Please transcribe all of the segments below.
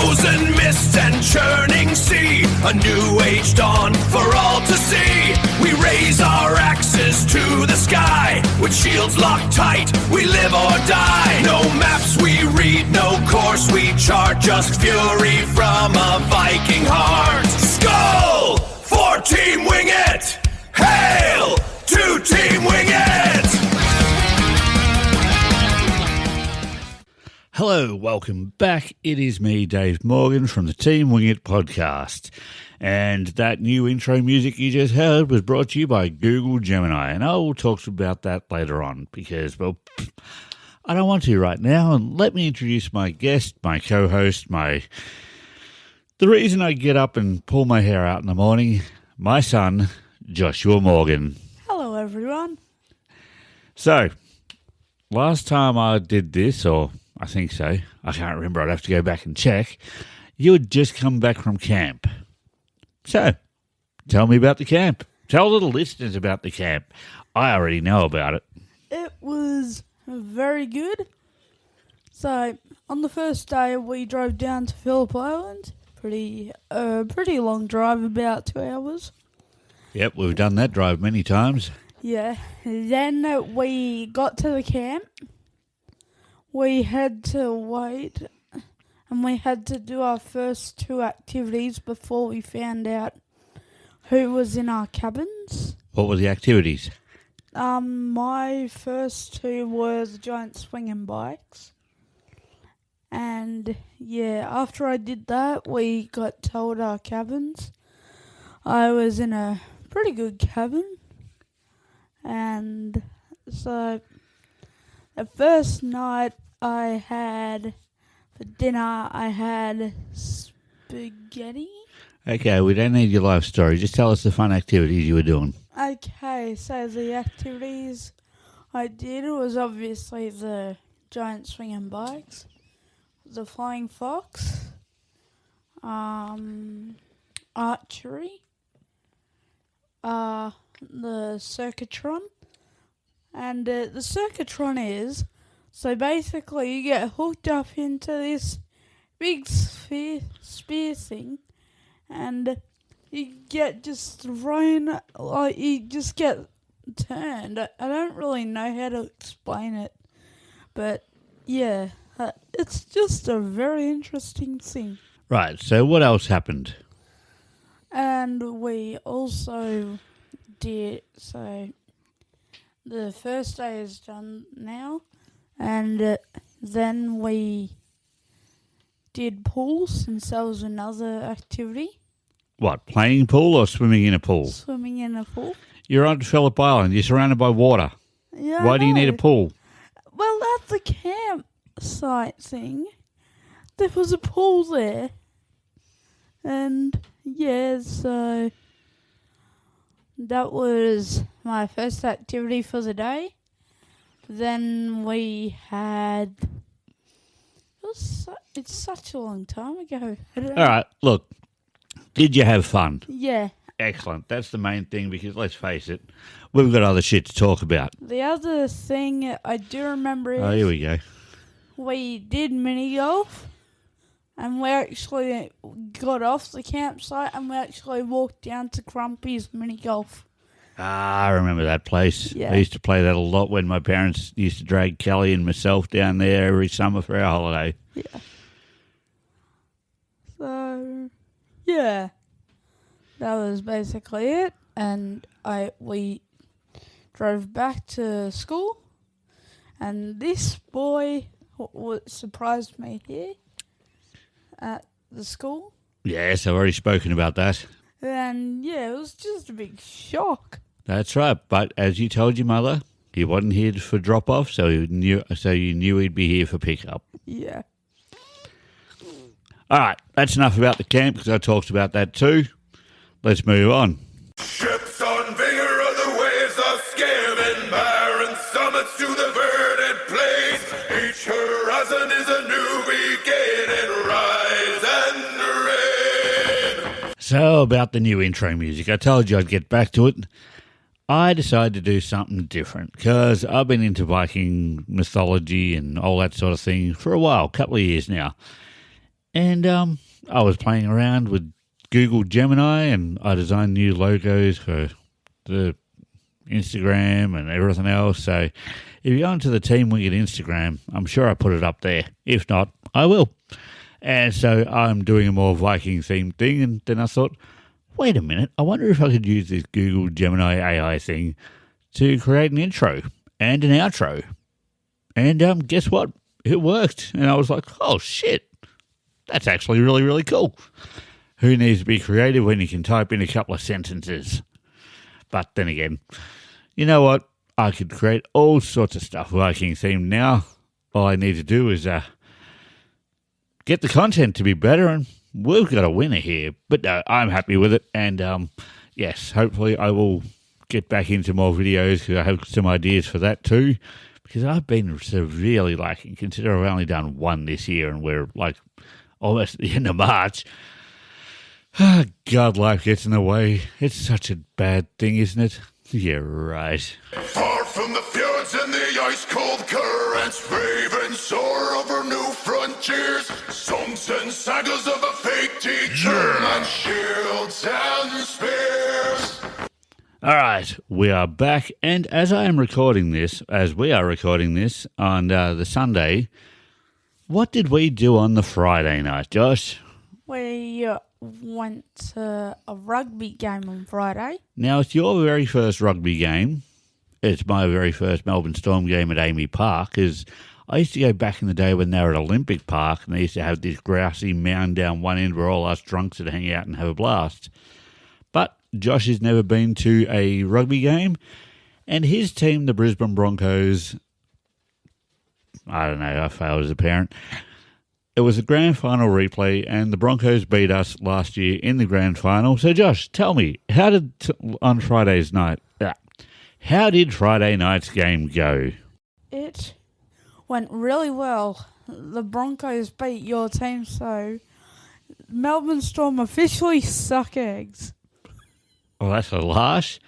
Frozen mist and churning sea, a new age dawn for all to see. We raise our axes to the sky, with shields locked tight, we live or die. No maps we read, no course we chart, just fury from a Viking heart. Skull for Team Wing It! Hail to Team Wing It! Hello, welcome back. It is me, Dave Morgan, from the Team Wing It podcast. And that new intro music you just heard was brought to you by Google Gemini. And I will talk about that later on because, well, I don't want to right now. And let me introduce my guest, my co-host, the reason I get up and pull my hair out in the morning, my son, Joshua Morgan. Hello, everyone. So, last time I did this, or I think so, I can't remember, I'd have to go back and check, you had just come back from camp. So, tell me about the camp. Tell the listeners about the camp. I already know about it. It was very good. So, on the first day, we drove down to Phillip Island. Pretty long drive, about 2 hours. Yep, we've done that drive many times. Yeah. Then we got to the camp. We had to wait, and we had to do our first two activities before we found out who was in our cabins. What were the activities? My first two were the giant swinging bikes. And, yeah, after I did that, we got told our cabins. I was in a pretty good cabin. And so, the first night for dinner, I had spaghetti. Okay, we don't need your life story. Just tell us the fun activities you were doing. Okay, so the activities I did was obviously the giant swinging bikes, the flying fox, archery, the circuitron. And the circuitron is, so basically you get hooked up into this big spear thing, and you get just thrown, like you just get turned. I don't really know how to explain it, but yeah, it's just a very interesting thing. Right, so what else happened? And we also did, so the first day is done now, and then we did pool since that was another activity. What, playing pool or swimming in a pool? Swimming in a pool. You're on Phillip Island. You're surrounded by water. Yeah. Why do you need a pool? Well, that's the campsite thing. There was a pool there. And, yeah, so that was my first activity for the day. Then we had... It's such a long time ago. All right, look. Did you have fun? Yeah. Excellent. That's the main thing because, let's face it, we've got other shit to talk about. The other thing I do remember is... Oh, here we go. We did mini golf. And we actually got off the campsite and we actually walked down to Crumpy's mini golf. Ah, I remember that place. Yeah. I used to play that a lot when my parents used to drag Kelly and myself down there every summer for our holiday. Yeah. So, yeah. That was basically it. And we drove back to school. And this boy surprised me here at the school. Yes, I've already spoken about that. And, yeah, it was just a big shock. That's right, but as you told your mother, he wasn't here for drop-off, so you knew he'd be here for pick-up. Yeah. All right, that's enough about the camp, because I talked about that too. Let's move on. Ships on vigor of the waves of skimming barren summits to the verdant plains. Each horizon is a new beginning, rise and reign. So, about the new intro music. I told you I'd get back to it. I decided to do something different because I've been into Viking mythology and all that sort of thing for a while, a couple of years now. And I was playing around with Google Gemini, and I designed new logos for the Instagram and everything else. So if you go into the Team Winged Instagram, I'm sure I put it up there. If not, I will. And so I'm doing a more Viking-themed thing, and then I thought, wait a minute, I wonder if I could use this Google Gemini AI thing to create an intro and an outro. And guess what? It worked. And I was like, oh, shit, that's actually really, really cool. Who needs to be creative when you can type in a couple of sentences? But then again, you know what? I could create all sorts of stuff Viking-themed now. All I need to do is get the content to be better, and we've got a winner here. But no, I'm happy with it. And yes, hopefully I will get back into more videos because I have some ideas for that too. Because I've been severely lacking, considering I've only done one this year and we're like almost at the end of March. God, life gets in the way. It's such a bad thing, isn't it? Yeah, right. Far from the fjords and the ice-cold currents, raving soar over new frontiers. Songs and sagas of a fake teacher, and shields and spears. All right, we are back, and as we are recording this on the Sunday, what did we do on the Friday night, Josh? We went to a rugby game on Friday. Now, it's your very first rugby game. It's my very first Melbourne Storm game at Amy Park, because I used to go back in the day when they were at Olympic Park, and they used to have this grassy mound down one end where all us drunks would hang out and have a blast. But Josh has never been to a rugby game, and his team, the Brisbane Broncos, I don't know, I failed as a parent. It was a grand final replay, and the Broncos beat us last year in the grand final. So, Josh, tell me, how did Friday night's game go? It went really well. The Broncos beat your team, so Melbourne Storm officially suck eggs. Well, that's a lash.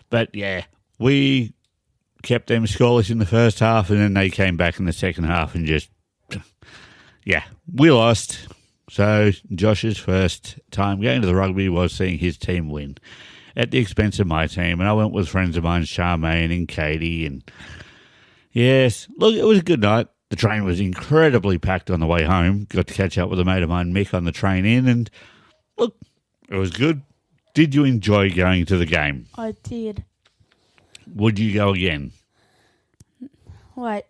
But, yeah, we kept them scoreless in the first half, and then they came back in the second half and just, yeah, we lost. So Josh's first time going to the rugby was seeing his team win at the expense of my team. And I went with friends of mine, Charmaine and Katie. And, yes, look, it was a good night. The train was incredibly packed on the way home. Got to catch up with a mate of mine, Mick, on the train in. And, look, it was good. Did you enjoy going to the game? I did. Would you go again? Wait,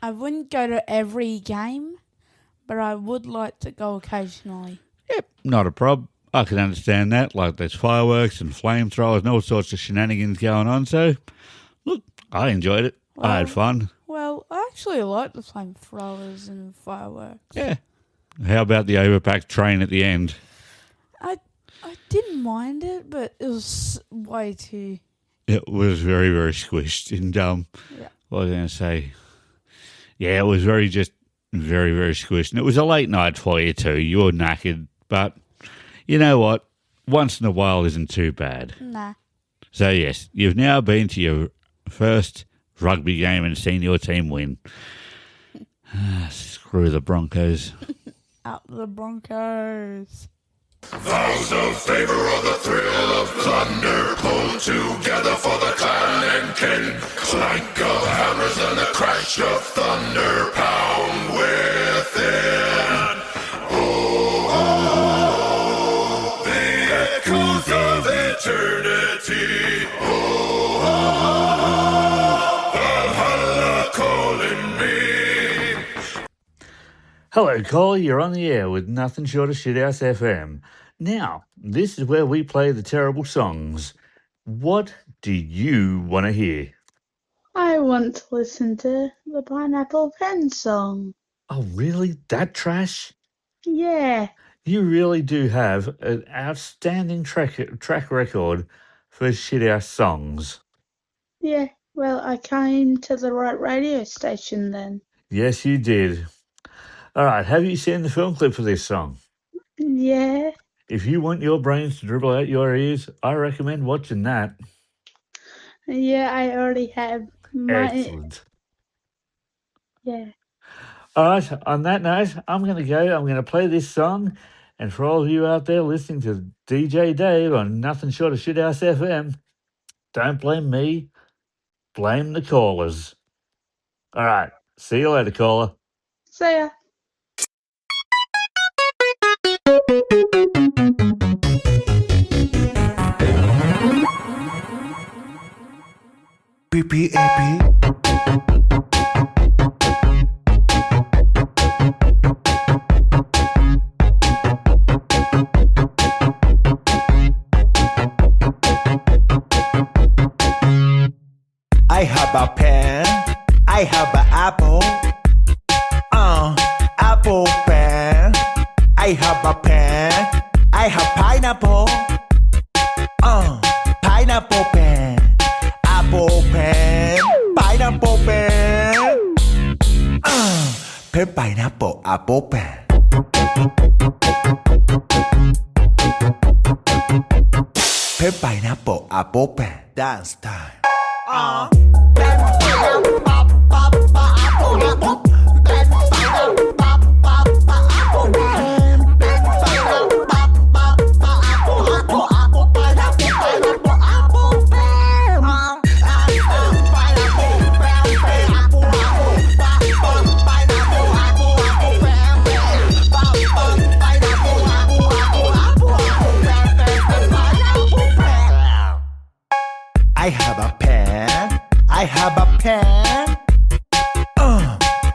I wouldn't go to every game, but I would like to go occasionally. Yep, not a problem. I can understand that. Like, there's fireworks and flamethrowers and all sorts of shenanigans going on. So, look, I enjoyed it. I had fun. Well, I actually like the flamethrowers and fireworks. Yeah. How about the overpacked train at the end? I didn't mind it, but it was way too... It was very, very squished. And, what was I going to say? Yeah, it was very, very squished. And it was a late night for you too. You were knackered. But you know what? Once in a while isn't too bad. Nah. So, yes, you've now been to your first rugby game and seen your team win. Screw the Broncos. Up the Broncos. Vows of favor or the thrill of plunder, pulled together for the clan and kin. Clank of hammers and the crash of thunder, pound within. Oh, the echoes of eternity. Oh, Valhalla calling me. Hello, Collie. You're on the air with nothing short of Shithouse FM. Now, this is where we play the terrible songs. What do you want to hear? I want to listen to the Pineapple Pen song. Oh, really? That trash? Yeah. You really do have an outstanding track record for Shithouse songs. Yeah. Well, I came to the right radio station then. Yes, you did. All right, have you seen the film clip for this song? Yeah. If you want your brains to dribble out your ears, I recommend watching that. Yeah, I already have. Excellent. Yeah. All right, on that note, I'm going to go. I'm going to play this song. And for all of you out there listening to DJ Dave on Nothing Short of Shithouse FM, don't blame me, blame the callers. All right, see you later, caller. See ya. PPAP. I have a pen, I have an apple, apple pen. I have a pen, I have pineapple, pineapple pen, apple pen, pineapple pen, pen pineapple apple pen. Pen pineapple apple pen. Dance time. I have a pen, I have a pen,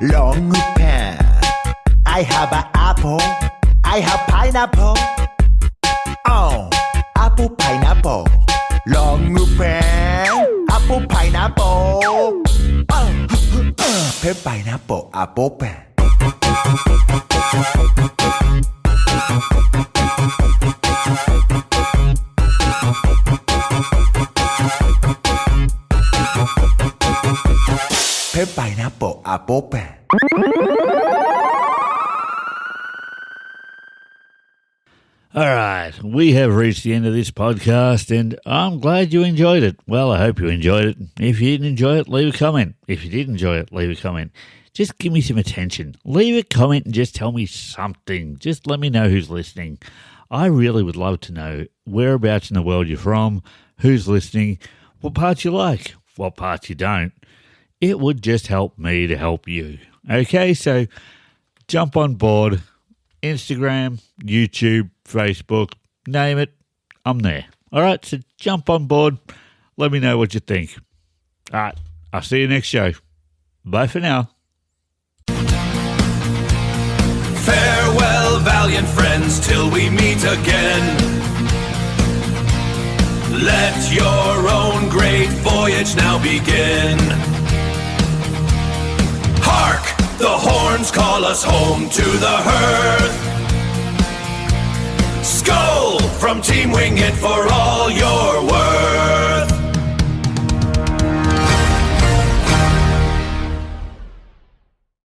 long pen. I have an apple, I have pineapple, apple pineapple, long pen, apple pineapple, pen pineapple apple pen. Pen pineapple apple pen. All right, we have reached the end of this podcast, and I'm glad you enjoyed it. Well, I hope you enjoyed it. If you didn't enjoy it, leave a comment. If you did enjoy it, leave a comment. Just give me some attention. Leave a comment and just tell me something. Just let me know who's listening. I really would love to know whereabouts in the world you're from, who's listening, what parts you like, what parts you don't. It would just help me to help you. Okay, so jump on board. Instagram, YouTube, Facebook, name it, I'm there. All right, so jump on board. Let me know what you think. All right, I'll see you next show. Bye for now. Farewell, valiant friends, till we meet again. Let your own great voyage now begin. Hark! The horns call us home to the hearth. Skull from Team Wing It for